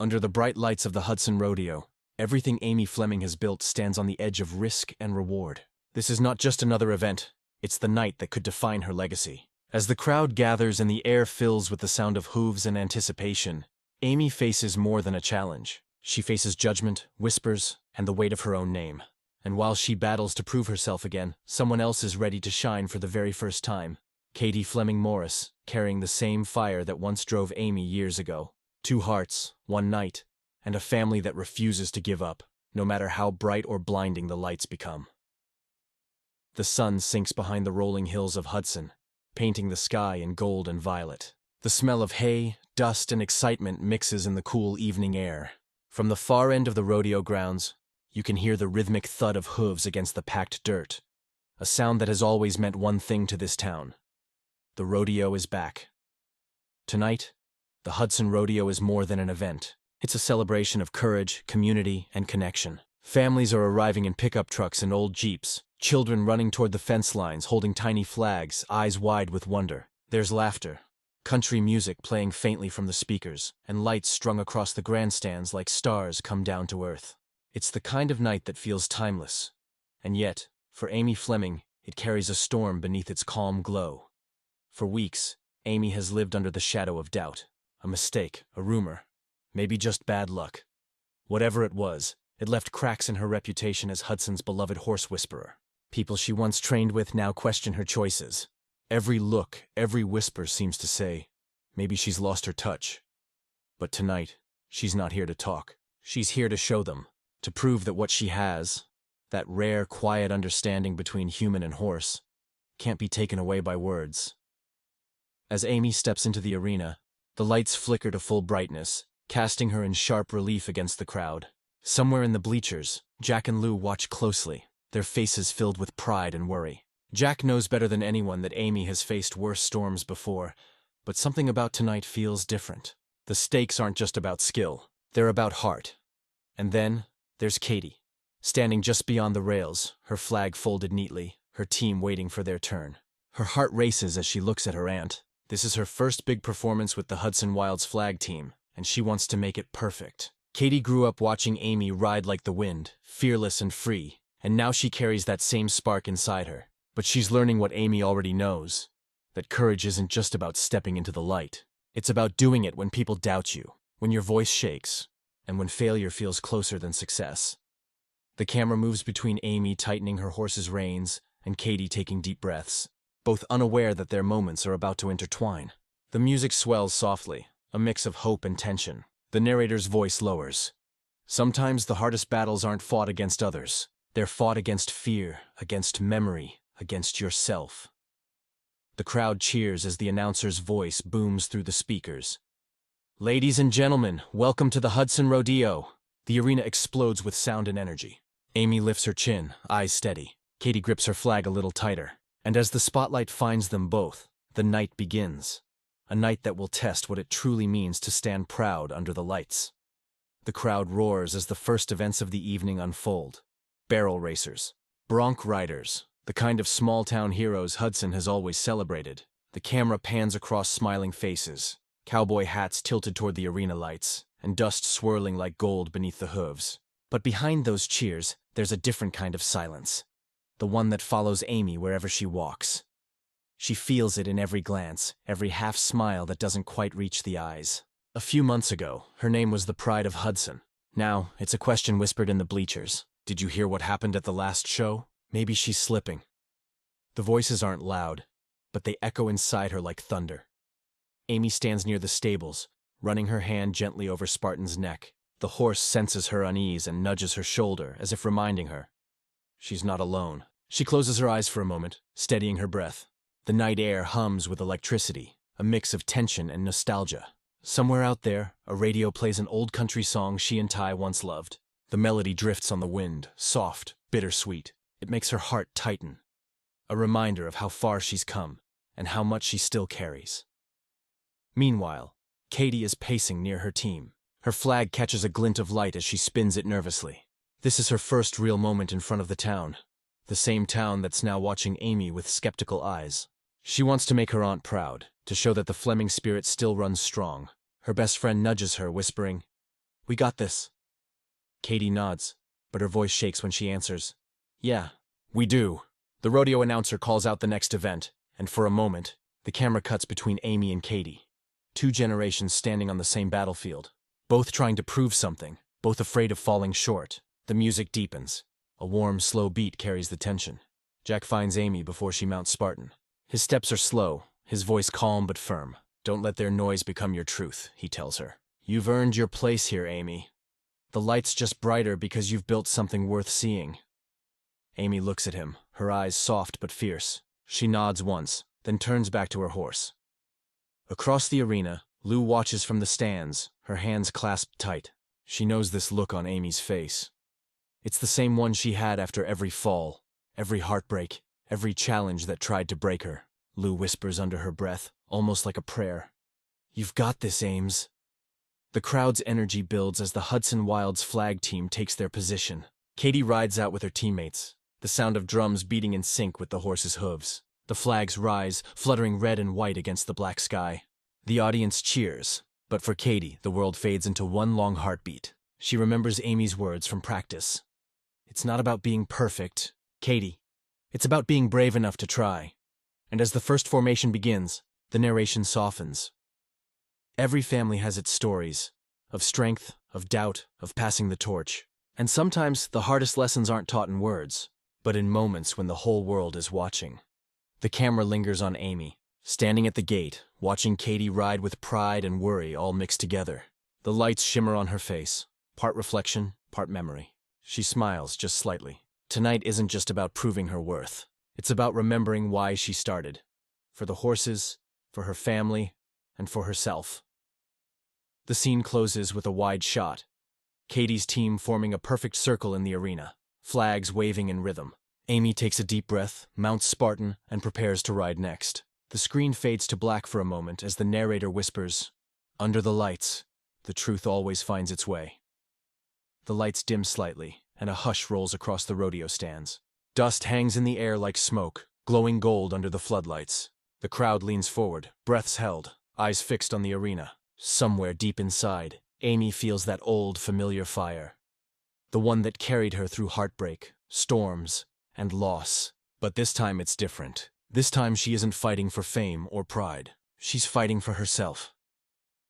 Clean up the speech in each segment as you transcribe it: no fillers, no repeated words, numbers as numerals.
Under the bright lights of the Hudson Rodeo, everything Amy Fleming has built stands on the edge of risk and reward. This is not just another event, it's the night that could define her legacy. As the crowd gathers and the air fills with the sound of hooves and anticipation, Amy faces more than a challenge. She faces judgment, whispers, and the weight of her own name. And while she battles to prove herself again, someone else is ready to shine for the very first time. Katie Fleming Morris, carrying the same fire that once drove Amy years ago. 2 hearts, 1 night, and a family that refuses to give up, no matter how bright or blinding the lights become. The sun sinks behind the rolling hills of Hudson, painting the sky in gold and violet. The smell of hay, dust, and excitement mixes in the cool evening air. From the far end of the rodeo grounds, you can hear the rhythmic thud of hooves against the packed dirt, a sound that has always meant one thing to this town. The rodeo is back. Tonight, the Hudson Rodeo is more than an event. It's a celebration of courage, community, and connection. Families are arriving in pickup trucks and old Jeeps, children running toward the fence lines holding tiny flags, eyes wide with wonder. There's laughter, country music playing faintly from the speakers, and lights strung across the grandstands like stars come down to earth. It's the kind of night that feels timeless. And yet, for Amy Fleming, it carries a storm beneath its calm glow. For weeks, Amy has lived under the shadow of doubt. A mistake, a rumor, maybe just bad luck. Whatever it was, it left cracks in her reputation as Hudson's beloved horse whisperer. People she once trained with now question her choices. Every look, every whisper seems to say, maybe she's lost her touch. But tonight, she's not here to talk. She's here to show them, to prove that what she has, that rare, quiet understanding between human and horse, can't be taken away by words. As Amy steps into the arena, the lights flicker to full brightness, casting her in sharp relief against the crowd. Somewhere in the bleachers, Jack and Lou watch closely, their faces filled with pride and worry. Jack knows better than anyone that Amy has faced worse storms before, but something about tonight feels different. The stakes aren't just about skill, they're about heart. And then, there's Katie, standing just beyond the rails, her flag folded neatly, her team waiting for their turn. Her heart races as she looks at her aunt. This is her first big performance with the Hudson Wilds Flag Team, and she wants to make it perfect. Katie grew up watching Amy ride like the wind, fearless and free, and now she carries that same spark inside her. But she's learning what Amy already knows, that courage isn't just about stepping into the light. It's about doing it when people doubt you, when your voice shakes, and when failure feels closer than success. The camera moves between Amy tightening her horse's reins and Katie taking deep breaths, both unaware that their moments are about to intertwine. The music swells softly, a mix of hope and tension. The narrator's voice lowers. Sometimes the hardest battles aren't fought against others. They're fought against fear, against memory, against yourself. The crowd cheers as the announcer's voice booms through the speakers. Ladies and gentlemen, welcome to the Hudson Rodeo. The arena explodes with sound and energy. Amy lifts her chin, eyes steady. Katie grips her flag a little tighter. And as the spotlight finds them both, the night begins. A night that will test what it truly means to stand proud under the lights. The crowd roars as the first events of the evening unfold. Barrel racers, bronc riders, the kind of small-town heroes Hudson has always celebrated. The camera pans across smiling faces, cowboy hats tilted toward the arena lights, and dust swirling like gold beneath the hooves. But behind those cheers, there's a different kind of silence. The one that follows Amy wherever she walks. She feels it in every glance, every half-smile that doesn't quite reach the eyes. A few months ago, her name was the pride of Hudson. Now, it's a question whispered in the bleachers. Did you hear what happened at the last show? Maybe she's slipping. The voices aren't loud, but they echo inside her like thunder. Amy stands near the stables, running her hand gently over Spartan's neck. The horse senses her unease and nudges her shoulder, as if reminding her. She's not alone. She closes her eyes for a moment, steadying her breath. The night air hums with electricity, a mix of tension and nostalgia. Somewhere out there, a radio plays an old country song she and Ty once loved. The melody drifts on the wind, soft, bittersweet. It makes her heart tighten. A reminder of how far she's come, and how much she still carries. Meanwhile, Katie is pacing near her team. Her flag catches a glint of light as she spins it nervously. This is her first real moment in front of the town. The same town that's now watching Amy with skeptical eyes. She wants to make her aunt proud, to show that the Fleming spirit still runs strong. Her best friend nudges her, whispering, We got this. Katie nods, but her voice shakes when she answers. Yeah, we do. The rodeo announcer calls out the next event, and for a moment, the camera cuts between Amy and Katie. Two generations standing on the same battlefield, both trying to prove something, both afraid of falling short. The music deepens. A warm, slow beat carries the tension. Jack finds Amy before she mounts Spartan. His steps are slow, his voice calm but firm. Don't let their noise become your truth, he tells her. You've earned your place here, Amy. The light's just brighter because you've built something worth seeing. Amy looks at him, her eyes soft but fierce. She nods once, then turns back to her horse. Across the arena, Lou watches from the stands, her hands clasped tight. She knows this look on Amy's face. It's the same one she had after every fall, every heartbreak, every challenge that tried to break her. Lou whispers under her breath, almost like a prayer. You've got this, Ames. The crowd's energy builds as the Hudson Wilds Flag Team takes their position. Katie rides out with her teammates, the sound of drums beating in sync with the horse's hooves. The flags rise, fluttering red and white against the black sky. The audience cheers, but for Katie, the world fades into one long heartbeat. She remembers Amy's words from practice. It's not about being perfect, Katie. It's about being brave enough to try. And as the first formation begins, the narration softens. Every family has its stories, of strength, of doubt, of passing the torch. And sometimes the hardest lessons aren't taught in words, but in moments when the whole world is watching. The camera lingers on Amy, standing at the gate, watching Katie ride with pride and worry all mixed together. The lights shimmer on her face, part reflection, part memory. She smiles just slightly. Tonight isn't just about proving her worth. It's about remembering why she started. For the horses, for her family, and for herself. The scene closes with a wide shot. Katie's team forming a perfect circle in the arena, flags waving in rhythm. Amy takes a deep breath, mounts Spartan, and prepares to ride next. The screen fades to black for a moment as the narrator whispers, "Under the lights, the truth always finds its way." The lights dim slightly, and a hush rolls across the rodeo stands. Dust hangs in the air like smoke, glowing gold under the floodlights. The crowd leans forward, breaths held, eyes fixed on the arena. Somewhere deep inside, Amy feels that old, familiar fire. The one that carried her through heartbreak, storms, and loss. But this time it's different. This time she isn't fighting for fame or pride. She's fighting for herself.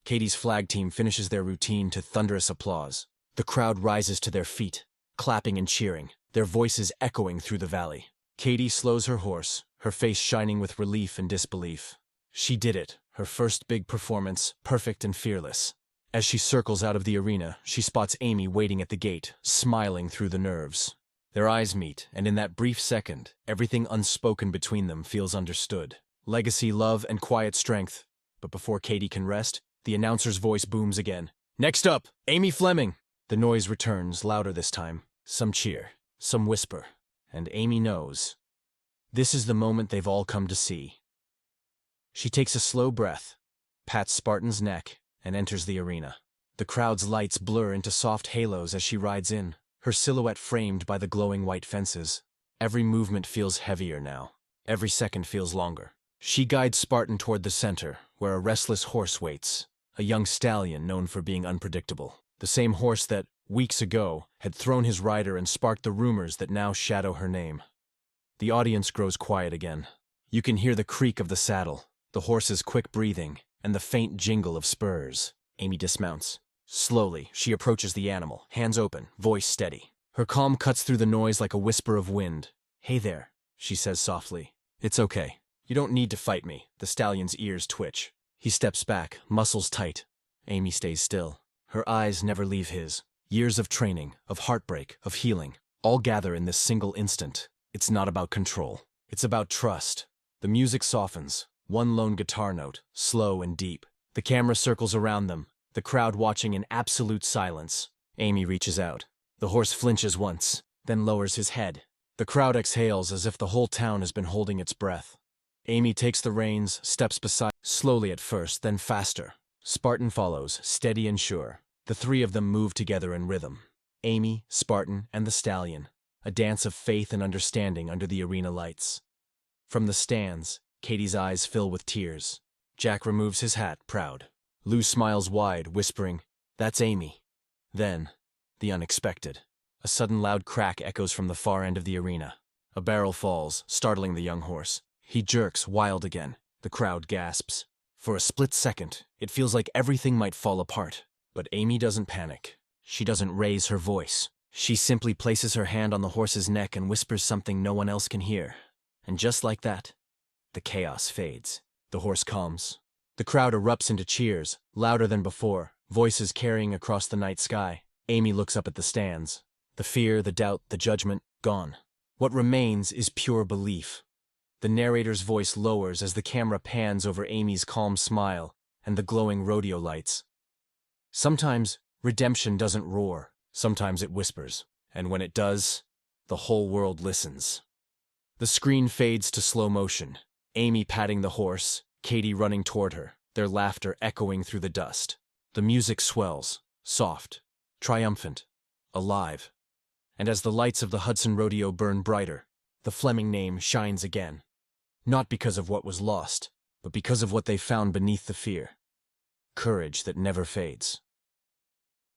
Katie's flag team finishes their routine to thunderous applause. The crowd rises to their feet, clapping and cheering, their voices echoing through the valley. Katie slows her horse, her face shining with relief and disbelief. She did it, her first big performance, perfect and fearless. As she circles out of the arena, she spots Amy waiting at the gate, smiling through the nerves. Their eyes meet, and in that brief second, everything unspoken between them feels understood. Legacy, love, and quiet strength. But before Katie can rest, the announcer's voice booms again. Next up, Amy Fleming! The noise returns, louder this time. Some cheer, some whisper, and Amy knows. This is the moment they've all come to see. She takes a slow breath, pats Spartan's neck, and enters the arena. The crowd's lights blur into soft halos as she rides in, her silhouette framed by the glowing white fences. Every movement feels heavier now. Every second feels longer. She guides Spartan toward the center, where a restless horse waits, a young stallion known for being unpredictable. The same horse that, weeks ago, had thrown his rider and sparked the rumors that now shadow her name. The audience grows quiet again. You can hear the creak of the saddle, the horse's quick breathing, and the faint jingle of spurs. Amy dismounts. Slowly, she approaches the animal, hands open, voice steady. Her calm cuts through the noise like a whisper of wind. "Hey there," she says softly. "It's okay. You don't need to fight me." The stallion's ears twitch. He steps back, muscles tight. Amy stays still. Her eyes never leave his. Years of training, of heartbreak, of healing, all gather in this single instant. It's not about control. It's about trust. The music softens, one lone guitar note, slow and deep. The camera circles around them, the crowd watching in absolute silence. Amy reaches out. The horse flinches once, then lowers his head. The crowd exhales as if the whole town has been holding its breath. Amy takes the reins, steps beside, slowly at first, then faster. Spartan follows, steady and sure. The three of them move together in rhythm. Amy, Spartan, and the stallion. A dance of faith and understanding under the arena lights. From the stands, Katie's eyes fill with tears. Jack removes his hat, proud. Lou smiles wide, whispering, "That's Amy." Then, the unexpected. A sudden loud crack echoes from the far end of the arena. A barrel falls, startling the young horse. He jerks, wild again. The crowd gasps. For a split second, it feels like everything might fall apart. But Amy doesn't panic. She doesn't raise her voice. She simply places her hand on the horse's neck and whispers something no one else can hear. And just like that, the chaos fades. The horse calms. The crowd erupts into cheers, louder than before, voices carrying across the night sky. Amy looks up at the stands. The fear, the doubt, the judgment, gone. What remains is pure belief. The narrator's voice lowers as the camera pans over Amy's calm smile and the glowing rodeo lights. Sometimes, redemption doesn't roar. Sometimes it whispers. And when it does, the whole world listens. The screen fades to slow motion. Amy patting the horse, Katie running toward her, their laughter echoing through the dust. The music swells, soft, triumphant, alive. And as the lights of the Hudson Rodeo burn brighter, the Fleming name shines again. Not because of what was lost, but because of what they found beneath the fear. Courage that never fades.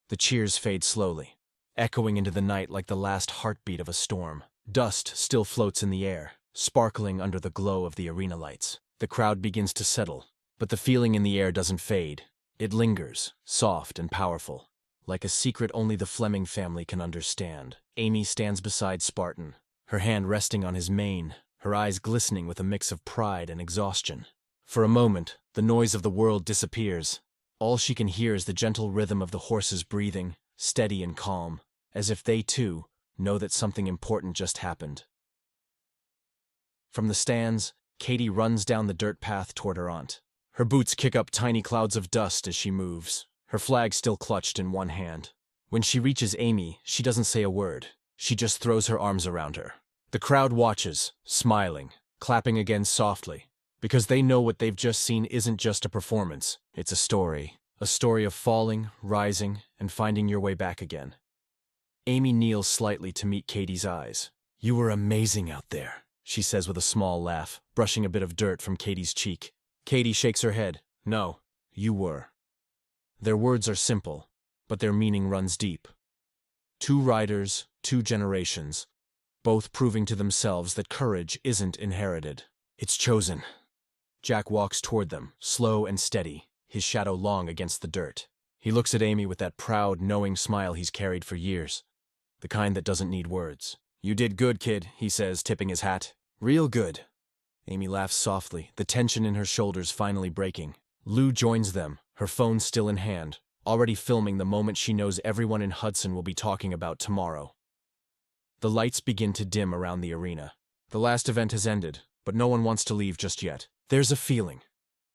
The cheers fade slowly, echoing into the night like the last heartbeat of a storm. Dust still floats in the air, sparkling under the glow of the arena lights. The crowd begins to settle, but the feeling in the air doesn't fade. It lingers, soft and powerful, like a secret only the Fleming family can understand. Amy stands beside Spartan, her hand resting on his mane, her eyes glistening with a mix of pride and exhaustion. For a moment, the noise of the world disappears. All she can hear is the gentle rhythm of the horse's breathing, steady and calm, as if they, too, know that something important just happened. From the stands, Katie runs down the dirt path toward her aunt. Her boots kick up tiny clouds of dust as she moves, her flag still clutched in one hand. When she reaches Amy, she doesn't say a word. She just throws her arms around her. The crowd watches, smiling, clapping again softly, because they know what they've just seen isn't just a performance, it's a story. A story of falling, rising, and finding your way back again. Amy kneels slightly to meet Katie's eyes. "You were amazing out there," she says with a small laugh, brushing a bit of dirt from Katie's cheek. Katie shakes her head. "No, you were." Their words are simple, but their meaning runs deep. Two riders, two generations, both proving to themselves that courage isn't inherited. It's chosen. Jack walks toward them, slow and steady, his shadow long against the dirt. He looks at Amy with that proud, knowing smile he's carried for years. The kind that doesn't need words. "You did good, kid," he says, tipping his hat. "Real good." Amy laughs softly, the tension in her shoulders finally breaking. Lou joins them, her phone still in hand, already filming the moment she knows everyone in Hudson will be talking about tomorrow. The lights begin to dim around the arena. The last event has ended, but no one wants to leave just yet. There's a feeling,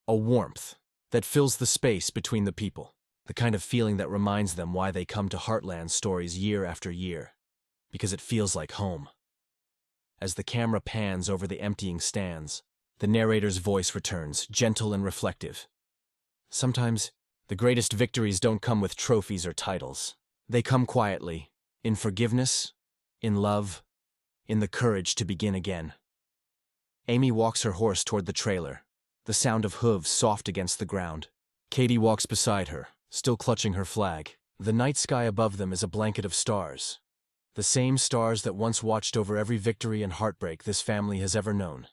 a warmth, that fills the space between the people. The kind of feeling that reminds them why they come to Heartland stories year after year. Because it feels like home. As the camera pans over the emptying stands, the narrator's voice returns, gentle and reflective. Sometimes, the greatest victories don't come with trophies or titles. They come quietly, in forgiveness, in love, in the courage to begin again. Amy walks her horse toward the trailer, the sound of hooves soft against the ground. Katie walks beside her, still clutching her flag. The night sky above them is a blanket of stars. The same stars that once watched over every victory and heartbreak this family has ever known.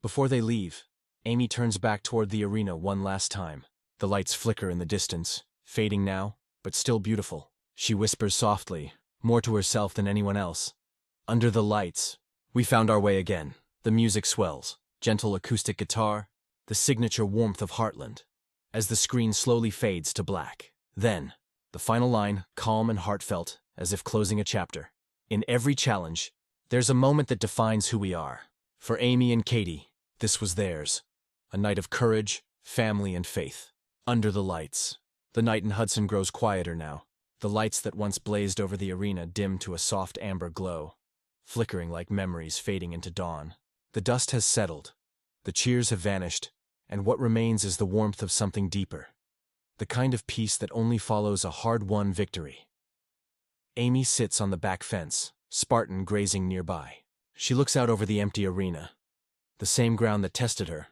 Before they leave, Amy turns back toward the arena one last time. The lights flicker in the distance, fading now, but still beautiful. She whispers softly, more to herself than anyone else. "Under the lights, we found our way again." The music swells, gentle acoustic guitar, the signature warmth of Heartland, as the screen slowly fades to black. Then, the final line, calm and heartfelt, as if closing a chapter. In every challenge, there's a moment that defines who we are. For Amy and Katie, this was theirs. A night of courage, family, and faith. Under the lights. The night in Hudson grows quieter now. The lights that once blazed over the arena dim to a soft amber glow, flickering like memories fading into dawn. The dust has settled. The cheers have vanished, and what remains is the warmth of something deeper. The kind of peace that only follows a hard-won victory. Amy sits on the back fence, Spartan grazing nearby. She looks out over the empty arena. The same ground that tested her.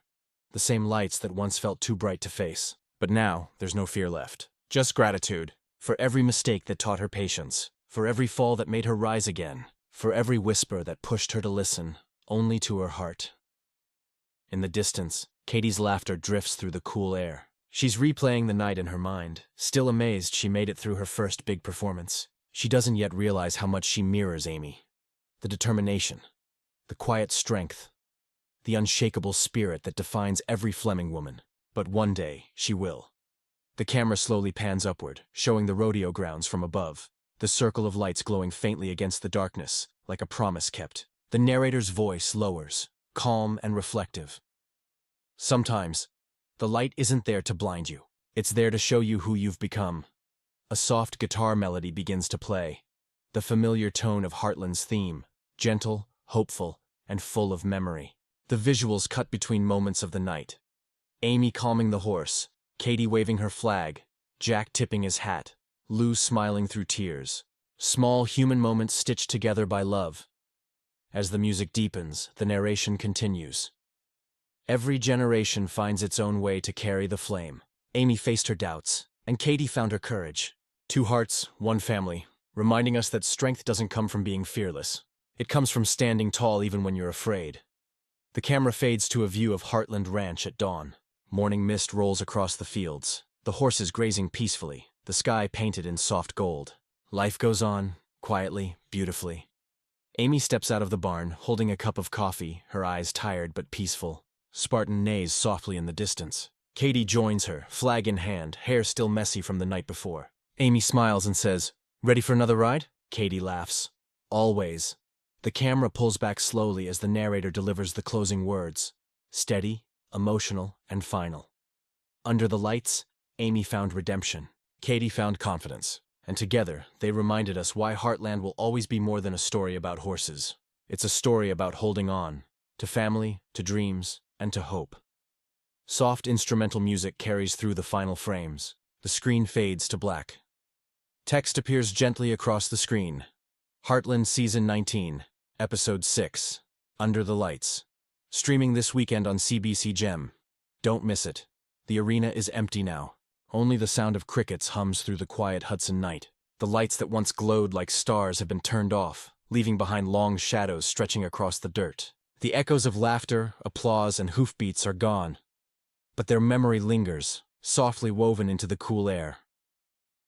The same lights that once felt too bright to face. But now, there's no fear left. Just gratitude. For every mistake that taught her patience, for every fall that made her rise again, for every whisper that pushed her to listen, only to her heart. In the distance, Katie's laughter drifts through the cool air. She's replaying the night in her mind, still amazed she made it through her first big performance. She doesn't yet realize how much she mirrors Amy. The determination, the quiet strength, the unshakable spirit that defines every Fleming woman. But one day, she will. The camera slowly pans upward, showing the rodeo grounds from above, the circle of lights glowing faintly against the darkness, like a promise kept. The narrator's voice lowers, calm and reflective. Sometimes, the light isn't there to blind you. It's there to show you who you've become. A soft guitar melody begins to play, the familiar tone of Heartland's theme, gentle, hopeful, and full of memory. The visuals cut between moments of the night. Amy calming the horse, Katie waving her flag, Jack tipping his hat, Lou smiling through tears. Small human moments stitched together by love. As the music deepens, the narration continues. Every generation finds its own way to carry the flame. Amy faced her doubts, and Katie found her courage. Two hearts, one family, reminding us that strength doesn't come from being fearless. It comes from standing tall even when you're afraid. The camera fades to a view of Heartland Ranch at dawn. Morning mist rolls across the fields, the horses grazing peacefully, the sky painted in soft gold. Life goes on, quietly, beautifully. Amy steps out of the barn, holding a cup of coffee, her eyes tired but peaceful. Spartan neighs softly in the distance. Katie joins her, flag in hand, hair still messy from the night before. Amy smiles and says, "Ready for another ride?" Katie laughs. "Always." The camera pulls back slowly as the narrator delivers the closing words. Steady, emotional, and final. Under the lights, Amy found redemption. Katie found confidence. And together, they reminded us why Heartland will always be more than a story about horses. It's a story about holding on, to family, to dreams, and to hope. Soft instrumental music carries through the final frames. The screen fades to black. Text appears gently across the screen. Heartland Season 19, Episode 6, Under the Lights. Streaming this weekend on CBC Gem. Don't miss it. The arena is empty now. Only the sound of crickets hums through the quiet Hudson night. The lights that once glowed like stars have been turned off, leaving behind long shadows stretching across the dirt. The echoes of laughter, applause, and hoofbeats are gone. But their memory lingers, softly woven into the cool air.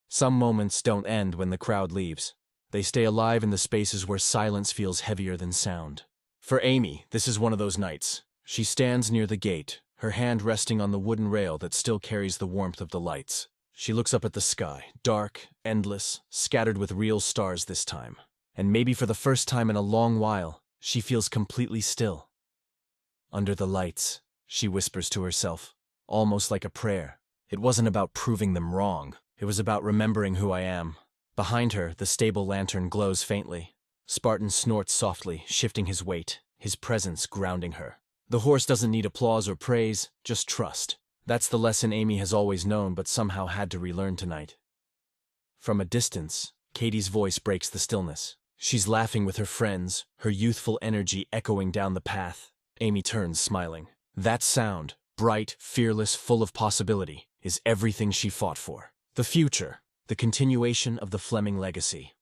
Some moments don't end when the crowd leaves. They stay alive in the spaces where silence feels heavier than sound. For Amy, this is one of those nights. She stands near the gate, her hand resting on the wooden rail that still carries the warmth of the lights. She looks up at the sky, dark, endless, scattered with real stars this time. And maybe for the first time in a long while, she feels completely still. Under the lights, she whispers to herself, almost like a prayer. It wasn't about proving them wrong. It was about remembering who I am. Behind her, the stable lantern glows faintly. Spartan snorts softly, shifting his weight, his presence grounding her. The horse doesn't need applause or praise, just trust. That's the lesson Amy has always known but somehow had to relearn tonight. From a distance, Katie's voice breaks the stillness. She's laughing with her friends, her youthful energy echoing down the path. Amy turns, smiling. That sound, bright, fearless, full of possibility, is everything she fought for. The future, the continuation of the Fleming legacy.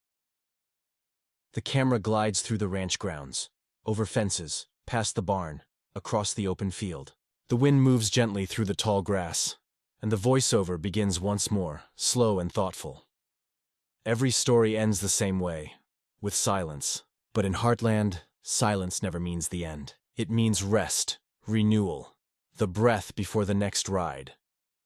The camera glides through the ranch grounds, over fences, past the barn, across the open field. The wind moves gently through the tall grass, and the voiceover begins once more, slow and thoughtful. Every story ends the same way, with silence. But in Heartland, silence never means the end. It means rest, renewal, the breath before the next ride.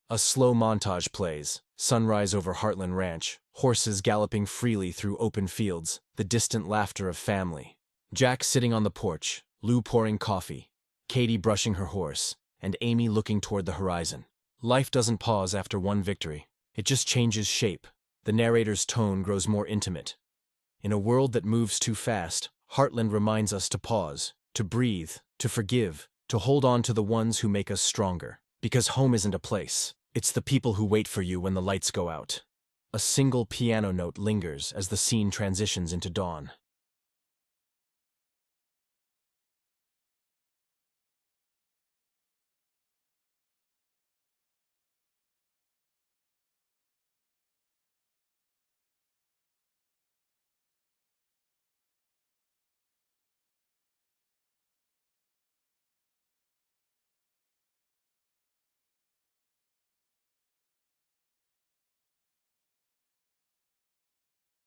A slow montage plays, sunrise over Heartland Ranch, horses galloping freely through open fields, the distant laughter of family. Jack sitting on the porch, Lou pouring coffee, Katie brushing her horse, and Amy looking toward the horizon. Life doesn't pause after one victory. It just changes shape. The narrator's tone grows more intimate. In a world that moves too fast, Heartland reminds us to pause, to breathe, to forgive, to hold on to the ones who make us stronger. Because home isn't a place. It's the people who wait for you when the lights go out. A single piano note lingers as the scene transitions into dawn.